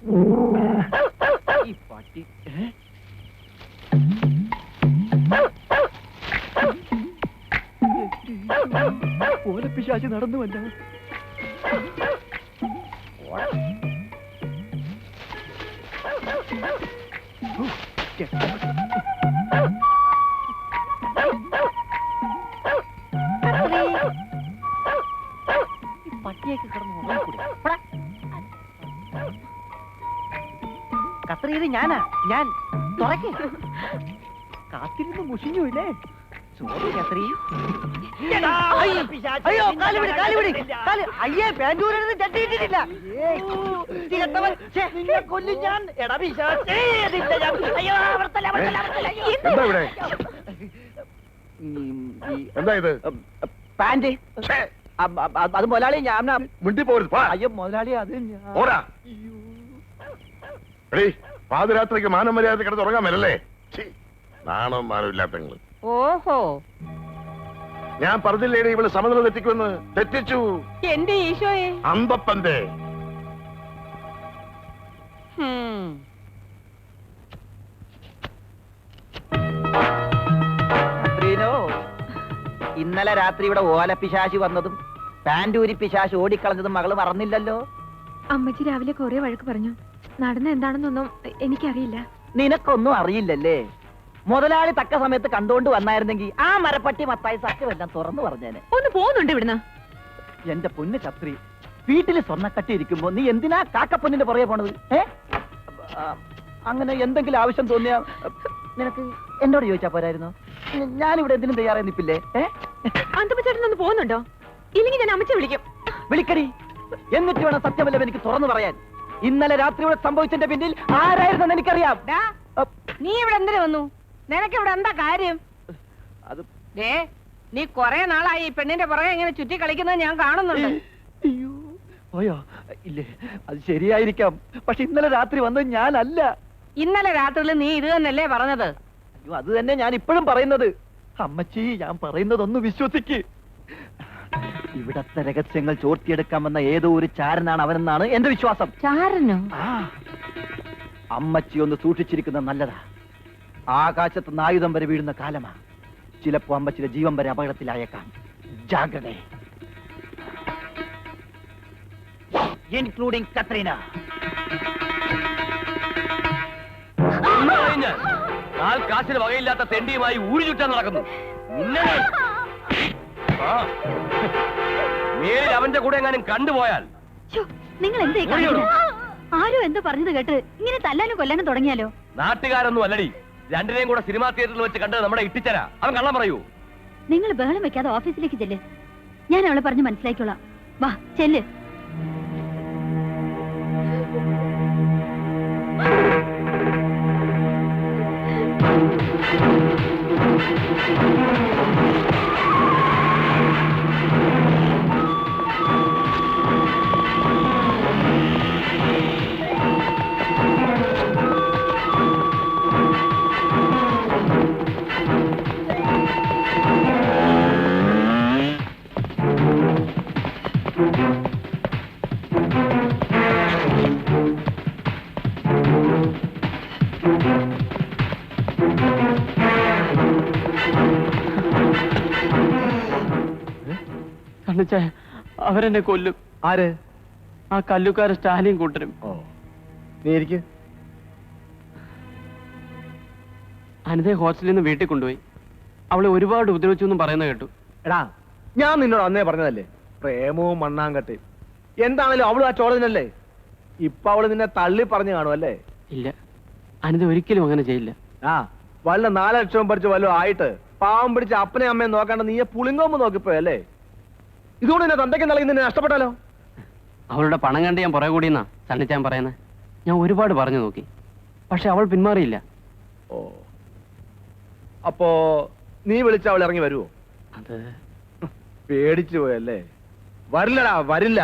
ഈ പട്ടി ഓലപ്പിശാചി നടന്നുവല്ല. പട്ടിയൊക്കെ കിടന്നു കത്രീത് ഞാനാ. ഞാൻ തുറക്കേ കാത്തിരുന്ന് മുഷിഞ്ഞു ഇല്ലേ? സോറി കത്രീ. അയ്യോ അയ്യേ പാൻറ്റൂരെടുത്ത് ചട്ടിയിട്ടിട്ടില്ല. നിന്നെ കൊല്ലും ഞാൻ. എടാ പാന്റ് അത് മുതലാളി ഞാൻ അയ്യോ മുതലാളി അത് പാതിരാത്രിക്ക് മാനം മര്യാദ കിടന്ന് ഉറങ്ങാൻ വരല്ലേ? നാണം മാനമില്ലാത്ത. ഓഹോ, ഞാൻ പറഞ്ഞില്ലേടി ഇവള് സമനില തെറ്റിക്കുമെന്ന്. തെറ്റിച്ചു. എന്റെ ഈശോയെ. അമ്പപ്പന്റെ ഇന്നലെ രാത്രി ഇവിടെ ഓലപ്പിശാശി വന്നതും പാൻറ്റൂരി പിശാശി ഓടിക്കളഞ്ഞതും മകള് മറന്നില്ലല്ലോ. അമ്മച്ചി രാവിലെ കൊറേ വഴക്ക് പറഞ്ഞു. നടന്ന എന്താണെന്നൊന്നും എനിക്കറിയില്ല. നിനക്കൊന്നും അറിയില്ലല്ലേ? മുതലാളി തക്ക സമയത്ത് കണ്ടുകൊണ്ട് വന്നായിരുന്നെങ്കിൽ ആ മരപ്പട്ടി മത്തായി സത്യമെല്ലാം തുറന്നു പറഞ്ഞേനെ. ഒന്ന് പോകുന്നുണ്ട് ഇവിടുന്ന്. എന്റെ പൊന്ന് ഛത്രി, വീട്ടില് സ്വർണ്ണക്കട്ടി ഇരിക്കുമ്പോ നീ എന്തിനാ കാക്കപ്പൊന്നിന്റെ പുറകെ പോണത്? അങ്ങനെ എന്തെങ്കിലും ആവശ്യം തോന്നിയാ നിനക്ക് എന്നോട് ചോദിച്ചാ പോരായിരുന്നു? ഞാനിവിടെ എന്തിനും തയ്യാറായി നിപ്പില്ലേ? അന്തപ്പച്ചേട്ടനൊന്ന് പോകുന്നുണ്ടോ? ഇല്ലെങ്കിൽ ഞാൻ അമ്മച്ചെ വിളിക്കും. വിളിക്കടി. എന്നിട്ട് വേണം സത്യമല്ല എനിക്ക് തുറന്നു പറയാൻ. ഇന്നലെ രാത്രി ഇവിടെ സംഭവിച്ചതിന്റെ പിന്നിൽ ആരായിരുന്നെന്ന് എനിക്കറിയാം. നീ ഇവിടെ എന്തിനു വന്നു? നിനക്ക് ഇവിടെ എന്താ കാര്യം? അത് നീ കൊറേ നാളായി ഈ പെണ്ണിന്റെ പുറകെ ഇങ്ങനെ ചുറ്റി കളിക്കുന്നത് ഞാൻ കാണുന്നുണ്ട്. അയ്യോ പോയോ? ഇല്ലേ, അത് ശരിയായിരിക്കാം. പക്ഷെ ഇന്നലെ രാത്രി വന്നത് ഞാനല്ല. ഇന്നലെ രാത്രിയിൽ നീ ഇത് തന്നെയല്ലേ പറഞ്ഞത്? അയ്യോ അത് തന്നെ ഞാൻ ഇപ്പോഴും പറയുന്നത്. അമ്മച്ചി, ഞാൻ പറയുന്നതൊന്ന് വിശ്വസിക്ക്. ഇവിടത്തെ രഹസ്യങ്ങൾ ചോർത്തിയെടുക്കാമെന്ന ഏതോ ഒരു ചാരനാണ് അവനെന്നാണ് എന്റെ വിശ്വാസം. ചാരനോ? അമ്മച്ചി ഒന്ന് സൂക്ഷിച്ചിരിക്കുന്നത് നല്ലതാ. ആകാശത്ത് ആയുധം വരെ വീഴുന്ന കാലമാ. ചിലപ്പോ അമ്മച്ചിയുടെ ജീവൻ വരെ അപകടത്തിലായേക്കാം. ജാഗ്രത. ഇൻക്ലൂഡിംഗ് കത്രീന. കാശിന് വകയില്ലാത്ത തെണ്ടിയുമായി ഊരി ചുറ്റാൻ നടക്കുന്നു. മേലിൽ അവന്റെ കൂടെ എങ്ങാനും കണ്ടുപോയാൽ നിങ്ങൾ എന്തേ ആരോ എന്തോ പറഞ്ഞത് കേട്ട് ഇങ്ങനെ തല്ലാനും കൊല്ലാനും തുടങ്ങിയാലോ? നാട്ടുകാരൊന്നും അല്ലടി, രണ്ടിനെയും കൂടെ സിനിമാ തിയേറ്ററിൽ വെച്ച് കണ്ടത് നമ്മുടെ ഇട്ടിച്ചരാ. അവൻ കള്ളം പറയൂ. നിങ്ങൾ ബഹളം വെക്കാതെ ഓഫീസിലേക്ക് ചെല്ല്. ഞാൻ അവളെ പറഞ്ഞ് മനസ്സിലാക്കിക്കോളാം. വാ ചെല്ല്. അവരെന്നെ കൊല്ലും. ആര്? ആ കല്ലുക്കാരൻ സ്റ്റാലിൻ കൂട്ടരും. അനിതയെ ഹോസ്റ്റലിൽ നിന്ന് വീട്ടിൽ കൊണ്ടുപോയി. അവളെ ഒരുപാട് ഉപദ്രവിച്ചു എന്നും പറയുന്ന കേട്ടു. എടാ, ഞാൻ നിന്നോട് അന്നേ പറഞ്ഞതല്ലേ, പ്രേമവും മണ്ണാങ്കട്ടയും. എന്താണല്ലോ അവള് ആ ചോളനല്ലേ. ഇപ്പൊ അവള് നിന്നെ തള്ളി പറഞ്ഞു കാണും അല്ലേ? ഇല്ല, അനിത ഒരിക്കലും അങ്ങനെ ചെയ്യില്ല. വല്ല 4 ലക്ഷം പഠിച്ച് വല്ലതും ആയിട്ട് പാവം പിടിച്ച് അപ്പനെയും അമ്മയും നോക്കാണ്ട് നീയെ പുളിങ്ങോമ്പ് നോക്കിപ്പോയല്ലേ? ഇതുകൊണ്ട് നിന്നെ തന്തയ്ക്ക് നൽകി നിന്നെ നഷ്ടപ്പെട്ടാലോ? അവളുടെ പണം കണ്ട് ഞാൻ പുറകെ കൂടിയെന്നാ സണ്ണിച്ചാൻ പറയുന്നത്. ഞാൻ ഒരുപാട് പറഞ്ഞു നോക്കി, പക്ഷെ അവൾ പിന്മാറിയില്ല. ഓ, അപ്പോ നീ വിളിച്ച അവൾ ഇറങ്ങി വരുവോ? അത് പേടിച്ചു പോയല്ലേ? വരില്ലടാ, വരില്ല.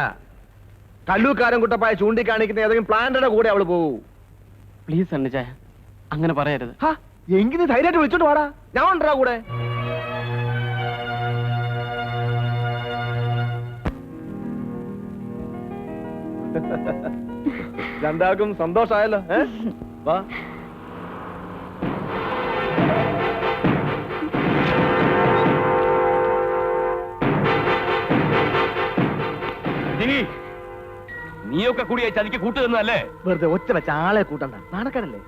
കല്ലൂക്കാരൻ കുട്ടപ്പായ ചൂണ്ടിക്കാണിക്കുന്ന ഏതെങ്കിലും പ്ലാന്റയുടെ കൂടെ അവള് പോകൂ. പ്ലീസ് സണ്ണിച്ചായ, അങ്ങനെ പറയരുത്. എങ്കിൽ നീ ധൈര്യമായിട്ട് വിളിച്ചോണ്ട് വാടാ, ഞാൻ ഉണ്ടാ കൂടെ. രണ്ടാൾക്കും സന്തോഷായല്ലോ. വാ. നീയൊക്കെ കൂടിയായി ചതിക്ക് കൂട്ടുതന്നല്ലേ? വെറുതെ ഒറ്റ വെച്ച ആളെ കൂട്ടണ്ട, നാണക്കാരല്ലേ.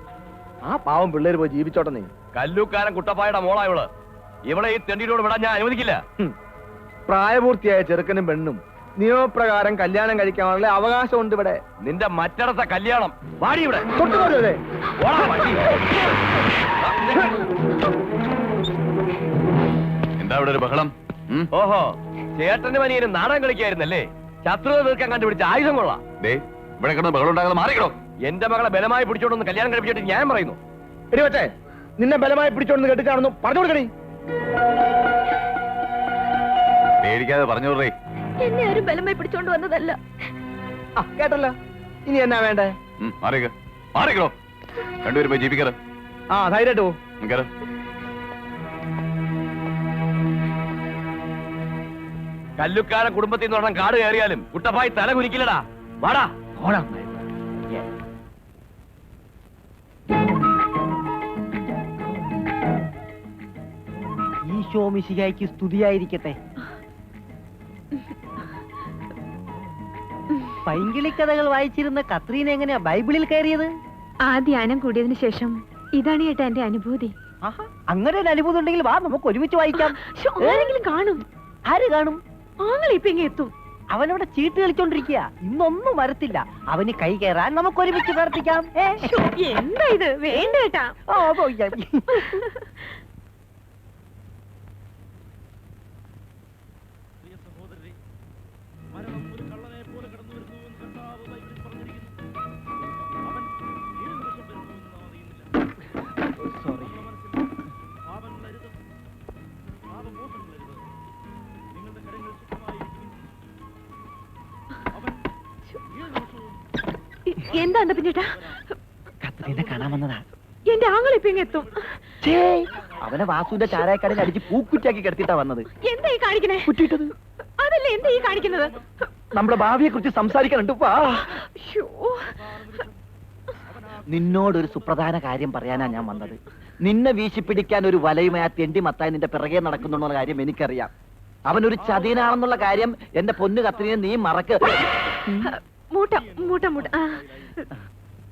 ആ പാവം പിള്ളേര് പോയി ജീവിച്ചോട്ടെ. നീ കല്ലൂക്കാരൻ കുട്ടപ്പായുടെ മോളാ ഇവള്. ഇവളെ ഈ തെണ്ടിയോട് വിടാൻ ഞാൻ അനുവദിക്കില്ല. പ്രായപൂർത്തിയായ ചെറുക്കനും പെണ്ണും നിയമപ്രകാരം കല്യാണം കഴിക്കാനുള്ള അവകാശമുണ്ട് ഇവിടെ. നിന്റെ മറ്റടത്തെ കല്യാണം വാടി ഇവിടെ. തൊട്ടുപോലേ എന്താ ഇവിടെ ഒരു ബഹളം? ഓഹോ, ചേട്ടന് വലിയൊരു നാടകം കളിക്കായിരുന്നല്ലേ? ശത്രുത തീർക്കാൻ കണ്ടുപിടിച്ച ആയുധം കൊള്ളാം. ഇവിടെ കിടന്ന് ബഹളം ഉണ്ടാകാതെ മാറിക്കണോ. എന്റെ മകളെ ബലമായി പിടിച്ചോണ്ടൊന്ന് കല്യാണം കഴിപ്പിച്ചിട്ട് ഞാൻ പറയുന്നു. എടി വെച്ചേ, നിന്നെ ബലമായി പിടിച്ചോണ്ട് കെട്ടിച്ചാണെന്നു പറഞ്ഞു കൊടുക്കണി. പേടിക്കാതെ പറഞ്ഞു വിടേ. എന്നെ ആരും ബലമായി പിടിച്ചോണ്ട് വന്നതല്ല. കേട്ടല്ലോ, ഇനി എന്നാ വേണ്ടേ? മാറിക്കണോ. രണ്ടുപേരും പോയി ജീവിക്കാറ്. ധൈര്യമായിട്ട് പോ. കല്ലുക്കാരൻ കുടുംബത്തിൽ നിന്ന് ഒരെണ്ണം കാട് കയറിയാലും കുട്ടപ്പായി തല കുലിക്കില്ലടാ. വാടാ. ഈശോ മിശിഹായ്ക്ക് സ്തുതിയായിരിക്കട്ടെ. പൈങ്കിളി കഥകൾ വായിച്ചിരുന്ന കത്രീന എങ്ങനെയാ ബൈബിളിൽ കയറിയത്? ആ ധ്യാനം കൂടിയതിനു ശേഷം ഇതാണ് ഏട്ടാ എന്റെ അനുഭൂതി. അങ്ങനെ ഒരു അനുഭൂതി ഉണ്ടെങ്കിൽ വാ, നമുക്ക് ഒരുമിച്ച് വായിക്കാം. ആരെങ്കിലും കാണും? ആര് കാണും? ആങ്ങൾ ഇപ്പൊ ഇങ്ങ് എത്തും. അവനവിടെ ചീട്ട് കളിച്ചോണ്ടിരിക്കുക. ഇന്നൊന്നും വരത്തില്ല. അവന് കൈ കയറാൻ നമുക്ക് ഒരുമിച്ച് പ്രവർത്തിക്കാം. എന്താ ഇത്? വേണ്ട ഏട്ടാ. എന്താ പിന്നേട്ടാ? കത്രീനെ കാണാൻ വന്നതാ. എന്റെ ആങ്ങൾ ഇപ്പൊ ഇങ്ങ് എത്തും. അവനെ വാസുവിന്റെ ചാരായക്കടയിൽ അടിച്ച് പൂക്കുറ്റാക്കി കിടത്തിട്ടാ വന്നത്. എന്താ ഈ കാണിക്കണേ? കുറ്റിയിട്ടത്. അതല്ലേ എന്താ ഈ കാണിക്കുന്നത്? നമ്മുടെ ഭാവിയെ കുറിച്ച് സംസാരിക്കാനുണ്ട്. നിന്നോടൊരു സുപ്രധാന കാര്യം പറയാനാ ഞാൻ വന്നത്. നിന്നെ വീശിപ്പിടിക്കാൻ ഒരു വലയുമായി ആ തെണ്ടി മത്തായി നിന്റെ പിറകെ നടക്കുന്നുള്ള കാര്യം എനിക്കറിയാം. അവനൊരു ചതിയനാണെന്നുള്ള കാര്യം എന്റെ പൊന്നു കത്രീനെ നീ മറക്ക്.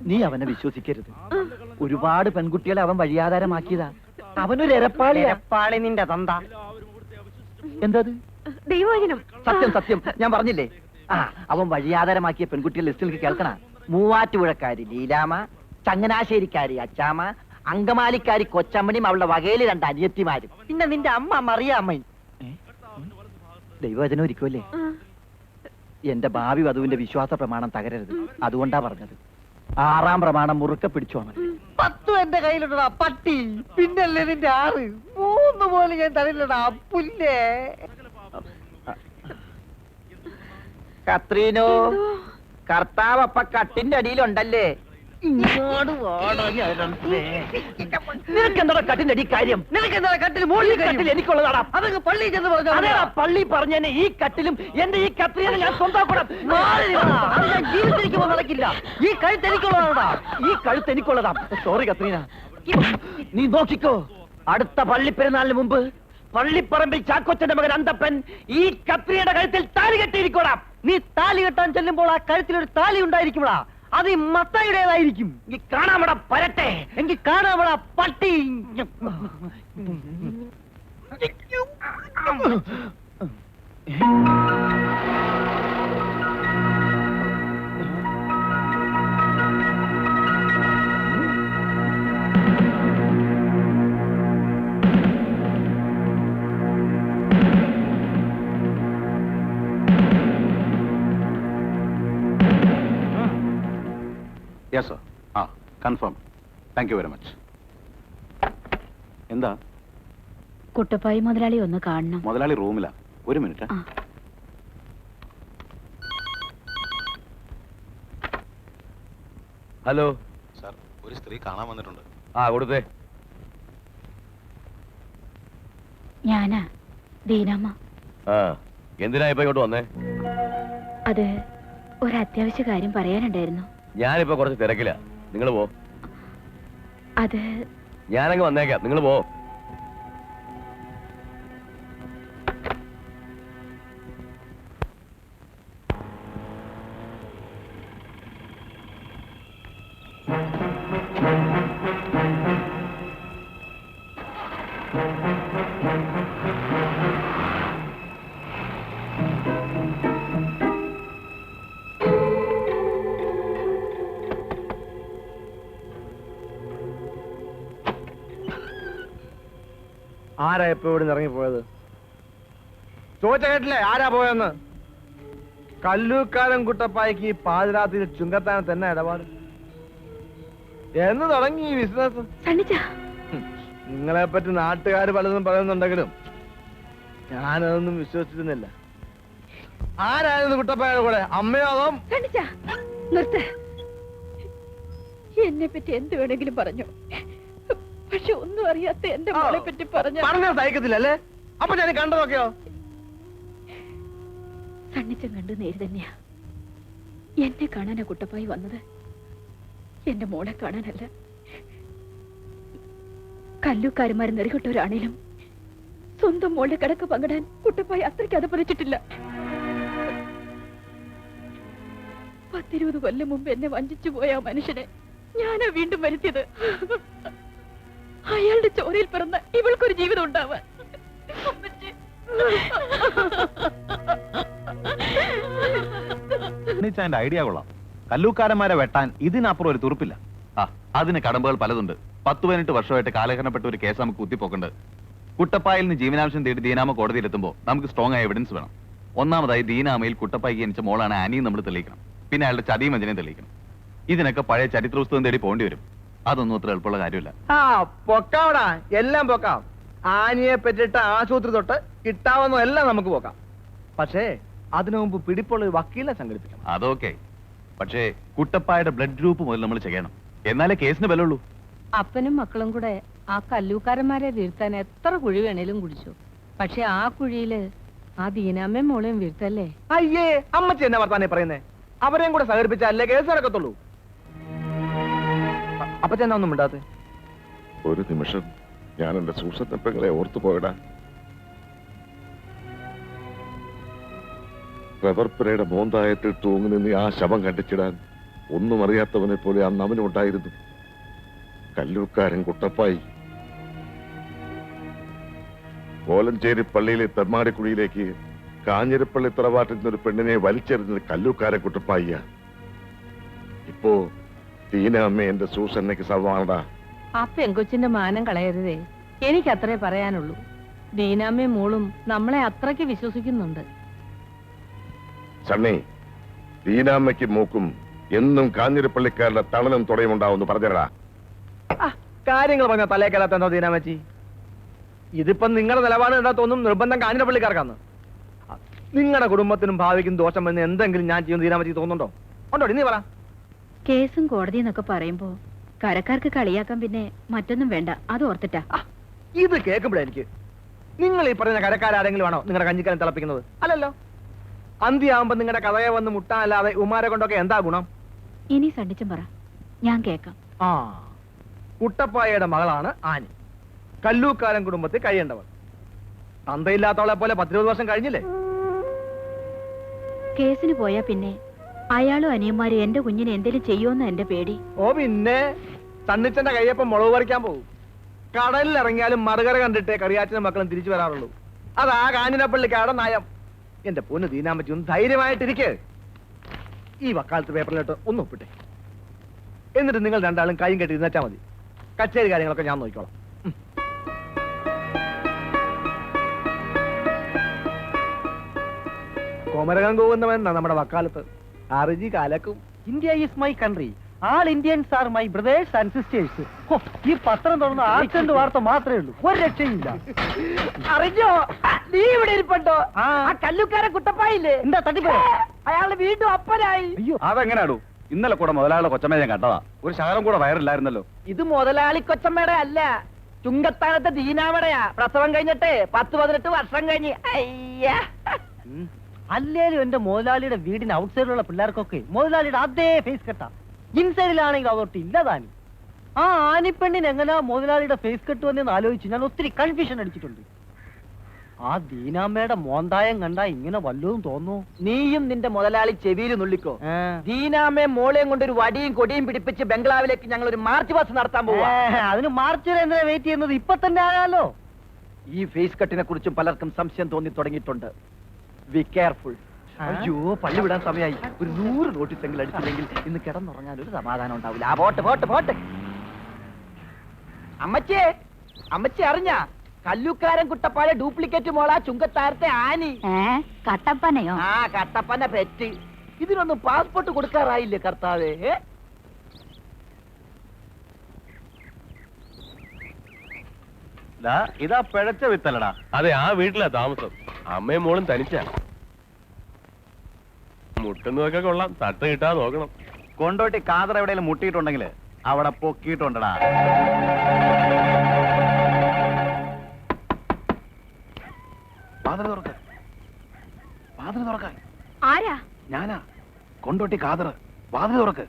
നീ അവനെ വിശ്വസിക്കരുത്. ഒരുപാട് പെൺകുട്ടികളെ അവൻ വഴിയാധാരമാക്കിയതാ. അവനൊരു എരപ്പാളി നിന്റെ തന്ത. എന്തത്? ദൈവവചനം. സത്യം സത്യം, ഞാൻ പറഞ്ഞില്ലേ. അവൻ വഴിയാധാരമാക്കിയ പെൺകുട്ടികൾ ലിസ്റ്റിലേക്ക് കേൾക്കണ. മൂവാറ്റുപുഴക്കാരി ലീലാമ, ചങ്ങനാശ്ശേരിക്കാരി അച്ചാമ്മ, അങ്കമാലിക്കാരി കൊച്ചമ്മണിയും അവളുടെ വകയില് 2 അനിയത്തിമാരും, പിന്നെ നിന്റെ അമ്മ മറിയാമ്മയും. ദൈവവചനം ഇരിക്കുമല്ലേ? എന്റെ ഭാവി വധുവിന്റെ വിശ്വാസ പ്രമാണം തകരരുത്. അതുകൊണ്ടാ പറഞ്ഞത്. 6-ാം പ്രമാണം മുറുക്കെ പിടിച്ചോണം. 10 എന്റെ കയ്യിലുണ്ടടാ പട്ടി. പിന്നല്ലേ നിന്റെ 6. 3 പോലും ഞാൻ തരില്ലടാ പുല്ലേ. കത്രീനോ, കർത്താവ് അപ്പ കട്ടിന്റെ അടിയിലുണ്ടല്ലേ? നിനക്കെന്താ കട്ടിന്റെ അടി കാര്യം? നിനക്കെന്താ കട്ടിൽ മുകളിൽ എനിക്കുള്ളതാടാ. അതൊക്കെ പള്ളി ചെന്ന് പറഞ്ഞു. പള്ളി പറഞ്ഞെന്നെ ഈ കട്ടിലും എന്റെ ഈ കത്രീനെ ഞാൻ സ്വന്തമാക്കണം. ഞാൻ ജീവിച്ചിരിക്കുമ്പോ നടക്കില്ല. ഈ കഴുത്ത് എനിക്കുള്ളതാടാ. ഈ കഴുത്ത് എനിക്കുള്ളതാ. സോറി കത്രീന, നീ നോക്കിക്കോ. അടുത്ത പള്ളിപ്പെരുന്നാളിന് മുമ്പ് പള്ളിപ്പറമ്പിൽ ചാക്കോച്ചന്റെ മകൻ അന്തപ്പൻ ഈ കത്രിയുടെ കഴുത്തിൽ താലി കെട്ടിയിരിക്കോടാ. നീ താലി കെട്ടാൻ ചെല്ലുമ്പോൾ ആ കഴുത്തിലൊരു താലി ഉണ്ടായിരിക്കുമ്പോഴാ അത് ഈ മത്തായിയുടേതായിരിക്കും. എങ്കിൽ കാണാമടാ പരട്ടെ. എങ്കിൽ കാണാമടാ പട്ടി. Yes sir. Confirm. Thank you very much. എന്താ? കുട്ടപ്പായി മുതലാളി ഒന്ന് കാണണം. മുതലാളി റൂമിലാ. 1 മിനിറ്റ്. ഹലോ സാർ, ഒരു സ്ത്രീ കാണാൻ വന്നിട്ടുണ്ട്. കൊടുത്തേ. ഞാനാ ദീനാമ്മ. എന്തിനാ ഇപ്പൊ ഇങ്ങോട്ട് വന്നേ? അത് ഒരു അത്യാവശ്യ കാര്യം പറയാനുണ്ടായിരുന്നു. ഞാനിപ്പോ കുറച്ച് തിരക്കില്ല. നിങ്ങൾ പോ. അത് ഞാനങ്ങ് വന്നേക്കാം. നിങ്ങൾ പോ. ആരാ എപ്പോ ഇവിടെ ഇറങ്ങിപ്പോയത്? ചോദിച്ച കേട്ടില്ലേ ആരാ പോയെന്ന്? കല്ലൂക്കാരൻ കുട്ടപ്പായ്ക്ക് ഈ പാതിരാത്രി ചുങ്കത്താനത്ത് തന്നെ ഇടപാട്. എന്ന് തുടങ്ങി ഈ ബിസിനസ്? നിങ്ങളെ പറ്റി നാട്ടുകാർ പലതും പറയുന്നുണ്ടെങ്കിലും ഞാനതൊന്നും വിശ്വസിച്ചിരുന്നില്ല. ആരായിരുന്നു കുട്ടപ്പായുടെ കൂടെ? അമ്മയോ അതോ? നിർത്ത്. എന്നെ പറ്റി എന്ത് വേണമെങ്കിലും പറഞ്ഞു, പക്ഷെ ഒന്നും അറിയാത്ത എന്റെ മോളെ പറ്റി പറഞ്ഞ സഹിക്കത്തില്ലല്ലേ? അപ്പൊ ഞാൻ കണ്ടതൊക്കെയോ? സണ്ണിച്ചൻ കണ്ടു നേര് തന്നെയാ. എന്നെ കാണാനാ കുട്ടപ്പായി വന്നത്, എന്റെ മോളെ കാണാനല്ല. കല്ലൂക്കാരുമാർ നെറികെട്ടവരാണേലും സ്വന്തം മോളുടെ കിടക്ക് പങ്കിടാൻ കുട്ടപ്പായി അത്രയ്ക്ക് അതപ്പതിച്ചിട്ടില്ല. 10-20 കൊല്ലം മുമ്പ് എന്നെ വഞ്ചിച്ചു പോയ ആ മനുഷ്യനെ ഞാനാ വീണ്ടും വരുത്തിയത്. അയാളുടെ ചോരയിൽ പിറന്ന ഇവൾക്കൊരു ജീവിതം ഉണ്ടാവാൻ. ഐഡിയ കൊള്ളാം. കല്ലൂക്കാരന്മാരെ വെട്ടാൻ ഇതിനപ്പുറം ഒരു തുറുപ്പില്ല. അതിന് കടമ്പകൾ പലതുണ്ട്. 10-18 വർഷമായിട്ട് കാലഹരണപ്പെട്ട ഒരു കേസ് നമുക്ക് കുത്തിപ്പോക്കുണ്ട്. കുട്ടപ്പായിൽ നിന്ന് ജീവനാംശം തേടി ദീനാമ കോടതിയിലെത്തുമ്പോൾ നമുക്ക് സ്ട്രോങ് ആയ എവിഡൻസ് വേണം. ഒന്നാമതായി ദീനാമയിൽ കുട്ടപ്പായിക്ക് ജനിച്ച മോളാണ് ആനിയും നമ്മൾ തെളിയിക്കണം. പിന്നെ അയാളുടെ ചതിയും വഞ്ചനയും തെളിയിക്കണം. ഇതിനൊക്കെ പഴയ ചരിത്ര പുസ്തകം തേടി പോകേണ്ടി വരും. അതൊന്നും അത്ര എളുപ്പമുള്ള കാര്യമില്ല. പൊക്കാവടാ, എല്ലാം പൊക്കാം. ആനിയെ പറ്റിയിട്ട് ആശുപത്രി തൊട്ട് കിട്ടാവുന്ന എല്ലാം നമുക്ക് പോക്കാം. പക്ഷേ അതിനു മുമ്പ് പിടിപ്പുള്ള ഒരു വക്കീലിനെ സംഘടിപ്പിക്കണം. അതൊക്കെ, പക്ഷേ കുട്ടപ്പായുടെ ബ്ലഡ് ഗ്രൂപ്പ് മുതൽ നമ്മൾ ചെയ്യണം. എന്നാലേ കേസിന് ബലമുള്ളൂ. അപ്പനും മക്കളും കൂടെ ആ കല്ലൂക്കാരന്മാരെ വീഴ്ത്താൻ എത്ര കുഴി വേണേലും കുടിച്ചു. പക്ഷെ ആ കുഴിയില് ആ ദീനാമ്മയും മോളെയും വീഴ്ത്തല്ലേ? അയ്യേ, അമ്മച്ചി എന്നെ വർത്താനേ പറയുന്നേ. അവരെയും കൂടെ സഹകരിപ്പിച്ചല്ലേ കേസ് നടക്കത്തുള്ളൂ. അപ്പച്ചെന്നാ ഒന്നും മിണ്ടാത്തെ? ഒരു നിമിഷം ഞാൻ എന്റെ സൂസത്തപ്പങ്ങളെ ഓർത്തു പോയടാ. റബർപ്പുരയുടെ മോന്തായത്തിൽ തൂങ്ങി നിന്ന് ആ ശവം കണ്ടിച്ചിടാൻ ഒന്നും അറിയാത്തവനെ പോലെ അന്ന് അവനുണ്ടായിരുന്നു. കല്ലൂക്കാരൻ കുട്ടപ്പായി. കോലഞ്ചേരി പള്ളിയിലെ തെമ്മാടിക്കുഴിയിലേക്ക് കാഞ്ഞിരപ്പള്ളി തറവാട്ടിൽ നിന്നൊരു പെണ്ണിനെ വലിച്ചെറിഞ്ഞത് കല്ലൂക്കാരൻ കുട്ടപ്പായിയ. ഇപ്പോ ദീനാമ്മ എന്റെ സൂസന്നയ്ക്ക് സവാണടാ. ആ പെങ്കൊച്ചിന്റെ മാനം കളയരുതേ. എനിക്കത്രേ പറയാനുള്ളൂ. ദീനാമ്മയും മോളും നമ്മളെ അത്രയ്ക്ക് വിശ്വസിക്കുന്നുണ്ട്. സണ്ണി, ദീനാമ്മയ്ക്കും മൂക്കും എന്നും കാഞ്ഞിരപ്പള്ളിക്കാരുടെ തണലും തുടയും ഉണ്ടാവുമെന്ന് പറഞ്ഞടാ. കാര്യങ്ങൾ പറഞ്ഞ തലേക്കല്ലാത്തോ ദീനാമച്ചി? ഇതിപ്പം നിങ്ങളുടെ നിലപാട് എന്താ തോന്നും? നിർബന്ധം കാഞ്ഞിരപ്പള്ളിക്കാർക്കാന്ന്. നിങ്ങളുടെ കുടുംബത്തിനും ഭാവിക്കും ദോഷം വന്ന് എന്തെങ്കിലും ഞാൻ ചെയ്യുന്ന ദീനാമച്ചി തോന്നുന്നുണ്ടോ? ഉണ്ടോ? നീ പറ. കേസും കോടതി എന്നൊക്കെ പറയുമ്പോ കരക്കാർക്ക് കളിയാക്കാൻ പിന്നെ മറ്റൊന്നും വേണ്ട. അത് ഓർത്തിട്ടാ. ഇത് കേൾക്കുമ്പോഴേ എനിക്ക് നിങ്ങൾ ഈ പറയുന്ന കരക്കാരെങ്കിലും ആണോ നിങ്ങളുടെ കഞ്ഞിക്കലം തിളപ്പിക്കുന്നത്? അല്ലല്ലോ. അന്തിയാവുമ്പോ നിങ്ങളുടെ കഥയെ വന്ന് മുട്ടാനല്ലാതെ ഉമാരെ കൊണ്ടൊക്കെ എന്താ ഗുണം? ഇനി സണ്ണിച്ചൻ പറ, ഞാൻ കേക്കാം. കുട്ടപ്പായയുടെ മകളാണ് ആനി. കല്ലൂക്കാരൻ കുടുംബത്തിൽ കഴിയേണ്ടവർ. തന്തയില്ലാത്തവളെ പോലെ 10-20 വർഷം കഴിഞ്ഞില്ലേ? കേസിന് പോയാ പിന്നെ അയാളും അനിയന്മാരും എന്റെ കുഞ്ഞിനെ എന്തെങ്കിലും ചെയ്യുമെന്ന് എന്റെ പേടി. ഓ പിന്നെ സണ്ണിച്ചന്റെ കയ്യപ്പം മുളക് പറിക്കാൻ പോകും. കടലിൽ ഇറങ്ങിയാലും മറുകര കണ്ടിട്ടേ കറിയാച്ചനും മക്കളും തിരിച്ചു വരാറുള്ളൂ. അതാ കാഞ്ഞിരപ്പള്ളിക്കാരുടെ നയം. എന്റെ പൊന്ന് ദീനാമ്പറ്റി, ഒന്ന് ധൈര്യമായിട്ടിരിക്കേ. ഈ വക്കാലത്ത് പേപ്പറിലിട്ട് ഒന്ന് ഒപ്പിട്ടെ. എന്നിട്ട് നിങ്ങൾ രണ്ടാളും കൈയും കെട്ടി ഇരുന്നേച്ചാ മതി. കച്ചേരി കാര്യങ്ങളൊക്കെ ഞാൻ നോക്കിക്കോളാം. കോമരകം പോകുന്നവൻ നമ്മുടെ വക്കാലത്ത് ആർജി കാലക്കും. India is my country. All Indians are my brothers and sisters. ഈ പത്രം തുറന്ന ആക്സിഡന്റ് വാർത്ത മാത്രമേ ഉള്ളൂ, ഒരു രക്ഷയില്ല. അറിഞ്ഞോ? നീ ഇവിടെ ഇരിപ്പുണ്ടോ? ആ കല്ലുക്കാരൻ കുട്ടപ്പായില്ലേ? എന്താ തട്ടിപ്പോ? അയാളുടെ വീണ്ടും അപ്പനായി. അയ്യോ, അതെങ്ങനെയാണു? ഇന്നലെ കൂടെ മുതലാളിയുടെ കൊച്ചമ്മ ഞാൻ കണ്ടതാ. ഒരു ശകലം കൂടെ വയറില്ലായിരുന്നല്ലോ. ഇത് മുതലാളി കൊച്ചമ്മയുടെ അല്ല, ചുങ്കത്താനത്തെ ദീനാമടയാ. പ്രസവം കഴിഞ്ഞിട്ട് 10-18 വർഷം കഴിഞ്ഞ്. അയ്യാ, അല്ലേലും എന്റെ മുതലാളിയുടെ വീടിന് ഔട്ട്സൈഡിലുള്ള പിള്ളേർക്കൊക്കെ മുതലാളിയുടെ അതേ ഫേസ് കെട്ടാ. ഇൻസൈഡിലാണെങ്കിൽ അതൊട്ട് ഇല്ലതാനും. ആ ആനിപ്പെണ്ണിന് എങ്ങനെയാ മുതലാളിയുടെ ഫേസ് കെട്ട് വന്നെന്ന് ആലോചിച്ച് ഞാൻ ഒത്തിരി കൺഫ്യൂഷൻ അടിച്ചിട്ടുണ്ട്. ആ ദീനാമ്മയുടെ മോന്തായം കണ്ടാ ഇങ്ങനെ വല്ലതും തോന്നുന്നു. നീയും നിന്റെ മുതലാളി ചെവിയിൽ നുള്ളിക്കോ. ദീനാമ്മയും മോളെയും കൊണ്ട് ഒരു വടിയും കൊടിയും പിടിപ്പിച്ച് ബംഗ്ലാവിലേക്ക് ഞങ്ങൾ ഒരു മാർച്ച് പാസ് നടത്താൻ പോവാ. അതിന് മാർച്ച് വരെ എന്തിനാ വെയിറ്റ് ചെയ്യുന്നത്? ഇപ്പൊ തന്നെ ആകാലോ. ഈ ഫേസ് കട്ടിനെ കുറിച്ചും പലർക്കും സംശയം തോന്നി തുടങ്ങിയിട്ടുണ്ട്. Be careful. അയ്യോ, പള്ളി വിടാൻ സമയമായി. ഒരു 100 നോട്ടീസ് എങ്കിലും അടിച്ചില്ലെങ്കിൽ ഇന്ന് കിടന്നുറങ്ങാൻ ഒരു സമാധാനം ഉണ്ടാവില്ല. ആ പോട്ട് പോട്ട് പോട്ട്. അമ്മച്ചേ, അമ്മച്ചി അറിഞ്ഞ കല്ലൂക്കാരൻ കുട്ടപ്പാടെ ഡ്യൂപ്ലിക്കേറ്റ് മോള ചുങ്കത്താരത്തെ ആനി. കട്ടപ്പനയോ? ആ, കട്ടപ്പന പെറ്റ്. ഇതിനൊന്നും പാസ്പോർട്ട് കൊടുക്കാറായില്ലേ കർത്താവേ? ഇതാ പിഴച്ച വിത്തലടാ. അതെ, ആ വീട്ടിലാ താമസം. അമ്മയും മോളും തനിച്ചാ. മുട്ടുന്നതൊക്കെ കൊള്ളാം, തട്ട് കിട്ടാതെ നോക്കണം. കൊണ്ടോട്ടി കാതർ എവിടെയെങ്കിലും മുട്ടിയിട്ടുണ്ടെങ്കിൽ അവിടെ പൊക്കിയിട്ടുണ്ടടാ. വാതിൽ തുറക്ക, വാതിൽ തുറക്കാൻ. ആരാ? ഞാനാ, കൊണ്ടോട്ടി കാതർ. വാതിൽ തുറക്ക്.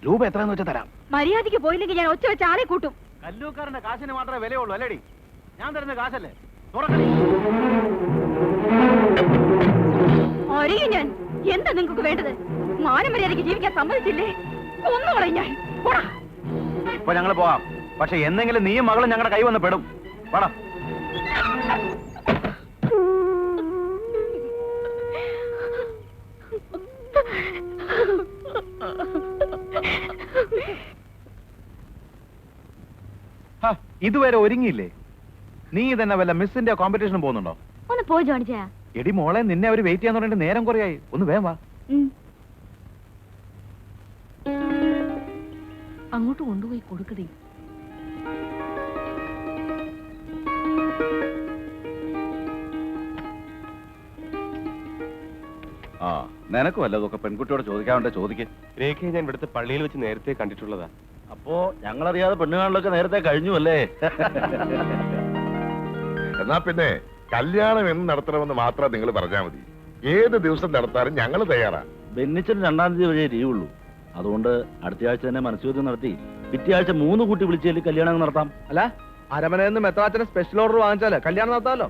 രൂപ എത്രയെന്ന് വെച്ചാൽ തരാം. മര്യാദയ്ക്ക് പോയില്ലെങ്കിൽ ഞാൻ ഒച്ച വെച്ച ആളെ കൂട്ടും. കല്ലൂക്കാരന്റെ കാശിന് മാത്രമേ വിലയുള്ളൂ അല്ലേടി? ഞാൻ തരുന്ന കാശല്ലേ? തുറക്കടി. അറിയും ഞാൻ. എന്താ നിങ്ങൾക്ക് വേണ്ടത്? മാനമര്യാദയ്ക്ക് ജീവിക്കാൻ സമ്മതിച്ചില്ലേ? ഒന്നു പറയും ഞാൻ. പോടാ. ഇപ്പൊ ഞങ്ങൾ പോവാം. പക്ഷെ എന്തെങ്കിലും നീയും മകളും ഞങ്ങളുടെ കൈ വന്ന് പെടും. പടാ. ഇതുവരെ ഒരുങ്ങിയില്ലേ? നീ തന്നെ വല്ല മിസ്സിന്റെ കോമ്പറ്റീഷനും പോകുന്നുണ്ടോ? ഒന്ന് പോയി ജോണിച്ചാ. എടി മോളെ, നിന്നെ അവര് വെയിറ്റ് ചെയ്യാൻ തുടങ്ങിയിട്ട് നേരം കുറയായി. ഒന്ന് വേഗം വാ. അങ്ങോട്ട് കൊണ്ടുപോയി കൊടുക്കടേ. ആ, നിനക്ക് വല്ലതൊക്കെ പെൺകുട്ടിയോട് ചോദിക്കാറുണ്ട്, ചോദിക്കേ. രേഖയെ ഞാൻ ഇവിടുത്തെ പള്ളിയിൽ വെച്ച് നേരത്തെ കണ്ടിട്ടുള്ളതാ. അപ്പോ ഞങ്ങളറിയാതെ പെണ്ണുകാണലൊക്കെ നേരത്തെ കഴിഞ്ഞു അല്ലേ? എന്നാ പിന്നെ കല്യാണം എന്ന് നടത്തണമെന്ന് മാത്രം നിങ്ങൾ പറഞ്ഞാൽ മതി. ഏത് ദിവസം നടത്താനും ഞങ്ങൾ തയ്യാറാ. ബെന്നിച്ചൻ 2-ാം തീയതി വരെ ലീവുള്ളൂ. അതുകൊണ്ട് അടുത്ത ആഴ്ച തന്നെ മനസ്സുചോദ്യം നടത്തി പിറ്റേ ആഴ്ച 3 കൂട്ടി വിളിച്ചാൽ കല്യാണം നടത്താം. അല്ല, അരമനയിൽ നിന്ന് മെത്രാച്ചന് സ്പെഷ്യൽ ഓർഡർ വാങ്ങിച്ചാല് കല്യാണം നടത്താമല്ലോ.